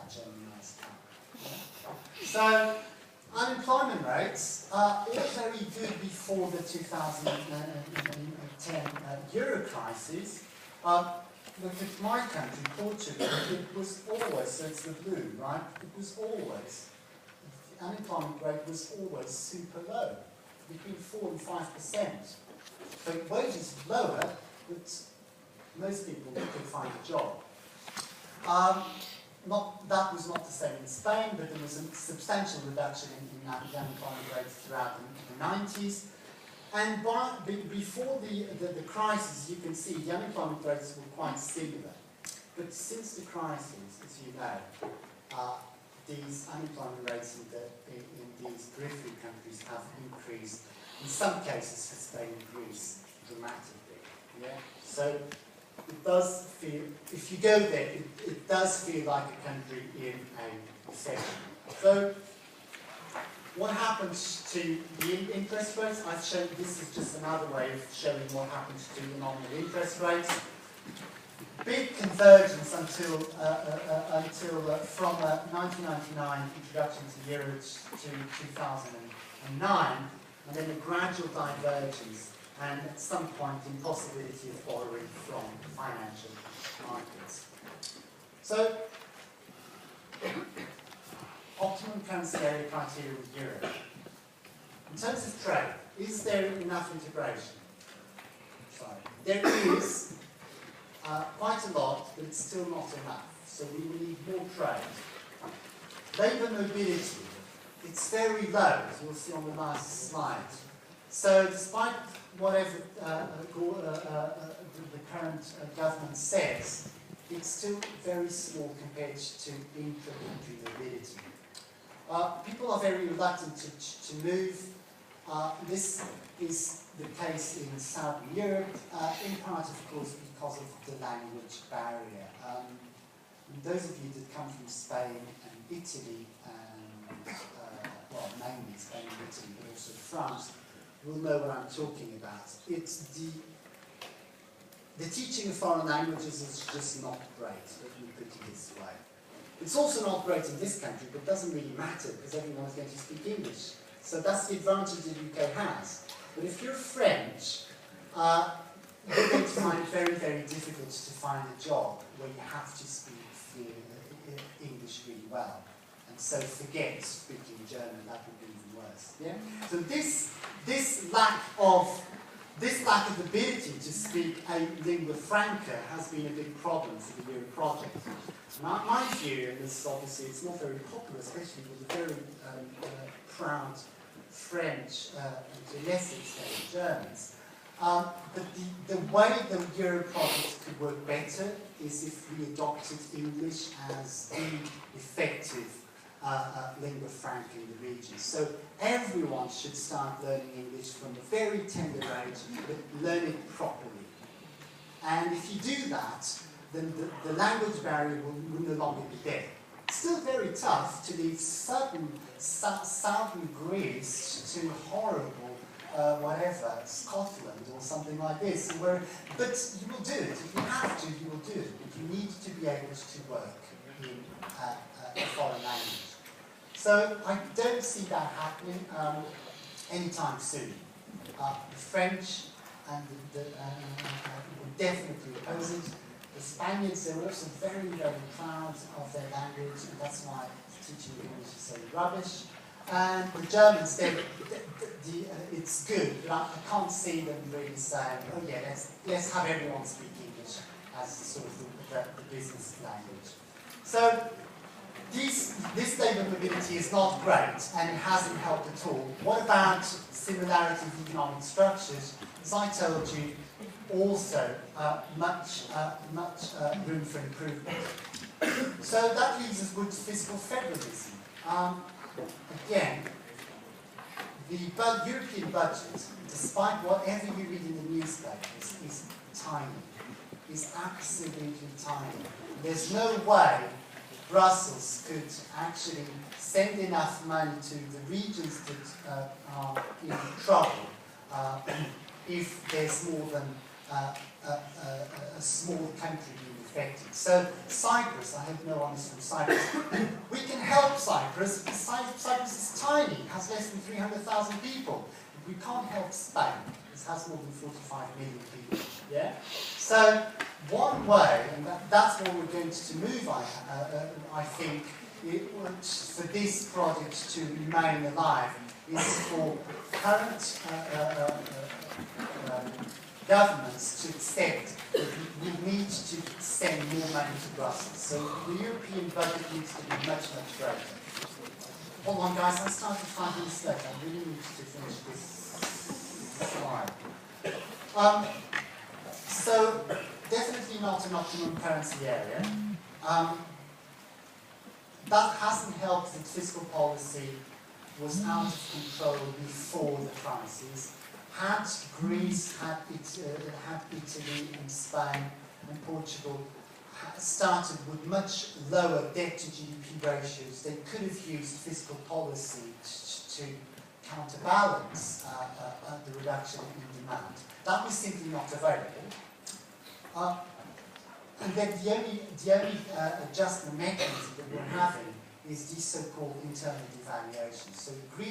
that German-ized town. So, unemployment rates are all very good before the 2010 euro crisis. Look at my country, Portugal, it was always, so it's the blue, right? It was always, the unemployment rate was always super low, between 4 and 5%. So wages lower, but most people could find a job. That was not the same in Spain, but there was a substantial reduction in the unemployment rates throughout the 90s. And before the crisis, you can see the unemployment rates were quite similar. But since the crisis, as you know, these unemployment rates in these periphery countries have increased, in some cases for Spain and Greece, dramatically. Yeah? So it does feel, if you go there, it does feel like a country in a recession. So what happens to the interest rates? I've shown, this is just another way of showing what happens to the nominal interest rates. Big convergence until from 1999 introduction to the euro to 2009, and then a gradual divergence, and at some point impossibility of borrowing from financial markets. So, optimum currency area criteria with euro. In terms of trade, is there enough integration? Sorry. There is quite a lot, but it's still not enough. So we will need more trade. Labour mobility, it's very low, as you'll see on the last slide. So despite whatever the current government says, it's still very small compared to intra-country mobility. People are very reluctant to move. This is the case in Southern Europe, in part, of course, because of the language barrier. Those of you that come from Spain and Italy, and, well, mainly Spain and Italy, but also France, will know what I'm talking about. It's the teaching of foreign languages is just not great, let me put it this way. It's also not great in this country, but it doesn't really matter because everyone is going to speak English. So that's the advantage the UK has. But if you're French, you're going to find it very, very difficult to find a job where you have to speak English really well. And so forget speaking German, that would be even worse. Yeah? So this lack of ability to speak a lingua franca has been a big problem for the Euro project. My view, and this obviously it's not very popular, especially with the very proud French and to a lesser extent Germans, but the way the Euro project could work better is if we adopted English as the effective lingua franca in the region. So everyone should start learning English from a very tender age, but learn it properly. And if you do that, then the language barrier will no longer be there. It's still very tough to leave southern Greece to horrible, whatever, Scotland or something like this. But you will do it. If you have to, you will do it. But you need to be able to work in a foreign language. So I don't see that happening anytime soon. The French and will definitely oppose it. The Spaniards, they were also very, very proud of their language, and that's why teaching English is so rubbish. And the Germans, it's good, but I can't see them really saying, oh yeah, let's have everyone speak English as sort of the business language. So this labour mobility is not great, and it hasn't helped at all. What about similarity of economic structures? As I told you, also much room for improvement. So that leaves us with fiscal federalism. Again, the European budget, despite whatever you read in the newspapers, is tiny. Is absolutely tiny. There's no way Brussels could actually send enough money to the regions that are in trouble if there's more than a small country being affected. So Cyprus, I have no one is from Cyprus, we can help Cyprus, because Cyprus is tiny, it has less than 300,000 people. We can't help Spain, it has more than 45 million people. Yeah? So one way, and that's what we're going to move, I think, for this project to remain alive, is for current governments to accept that we need to send more money to Brussels. So the European budget needs to be much, much greater. Hold on, guys, I started 5 minutes late. I really need to finish this slide. So, definitely not an optimum currency area. That hasn't helped that fiscal policy was out of control before the crisis. Had Greece, had Italy and Spain and Portugal started with much lower debt to GDP ratios, they could have used fiscal policy to counterbalance the reduction in demand. That was simply not available. And then the only adjustment mechanism that we're having is these so-called internal devaluations. So Greece